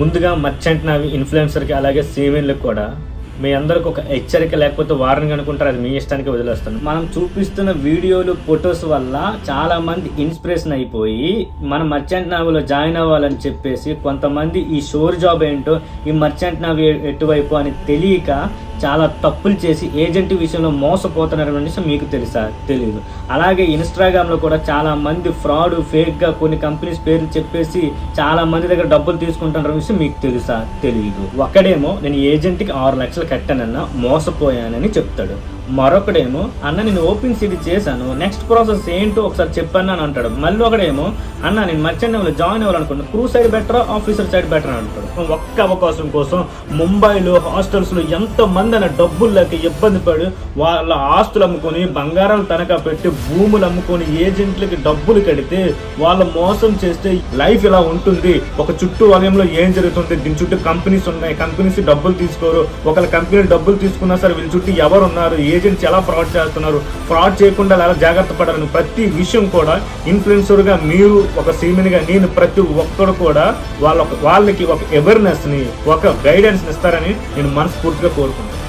ముందుగా మర్చెంట్ నావి ఇన్ఫ్లుయెన్సర్కి అలాగే సీమెన్లకు కూడా మీ అందరికి ఒక హెచ్చరిక లేకపోతే వార్నింగ్ అనుకుంటారు, అది మీ ఇష్టానికి వదిలేస్తాను. మనం చూపిస్తున్న వీడియోలు ఫొటోస్ వల్ల చాలా మంది ఇన్స్పిరేషన్ అయిపోయి మన మర్చెంట్ నావీలో జాయిన్ అవ్వాలని చెప్పేసి కొంతమంది ఈ షోర్ జాబ్ ఏంటో, ఈ మర్చెంట్ నావీ ఎటువైపు అని తెలియక చాలా తప్పులు చేసి ఏజెంట్ విషయంలో మోసపోతున్నారు విషయం మీకు తెలియదు. అలాగే ఇన్స్టాగ్రామ్లో కూడా చాలా మంది ఫ్రాడ్ ఫేక్గా కొన్ని కంపెనీస్ పేర్లు చెప్పేసి చాలా మంది దగ్గర డబ్బులు తీసుకుంటున్న విషయం మీకు తెలియదు. ఒకడేమో నేను ఏజెంట్కి 6 లక్షలు కట్టానన్నా మోసపోయానని చెప్తాడు, మరొకడేమో అన్న నేను ఓపెన్ సిటీ చేశాను, నెక్స్ట్ ప్రాసెస్ ఏంటో ఒకసారి చెప్పాను అని అంటాడు. మళ్ళీ ఒకడేమో అన్న నేను మర్చెంట్ నావీలో జాయిన్ అవ్వాలనుకున్నాను, క్రూ సైడ్ బెటరా ఆఫీసర్ సైడ్ బెటర్ అని అంటాడు. ఒక్క అవకాశం కోసం ముంబైలో హాస్టల్స్లో ఎంతమంది అన్న డబ్బుల్లోకి ఇబ్బంది పడి వాళ్ళ ఆస్తులు అమ్ముకొని బంగారాలు తనఖా పెట్టి భూములు అమ్ముకొని ఏజెంట్లకి డబ్బులు కడితే వాళ్ళు మోసం చేస్తే లైఫ్ ఇలా ఉంటుంది. ఒక చుట్టూ వలయంలో ఏం జరుగుతుంది, దీని చుట్టూ కంపెనీస్ ఉన్నాయి, కంపెనీస్ డబ్బులు తీసుకోరు, ఒకళ్ళ కంపెనీ డబ్బులు తీసుకున్నా సరే వీళ్ళ చుట్టూ ఎవరు ఉన్నారు, ఏజెంట్స్ ఎలా ఫ్రాడ్ చేస్తున్నారు, ఫ్రాడ్ చేయకుండా ఎలా జాగ్రత్త పడాలని ప్రతి విషయం కూడా ఇన్ఫ్లుయెన్సర్గా మీరు ఒక సీమెన్గా నేను ప్రతి ఒక్కరు కూడా వాళ్ళకి ఒక అవేర్నెస్ని ఒక గైడెన్స్ ఇస్తారని నేను మనస్ఫూర్తిగా కోరుకుంటున్నాను.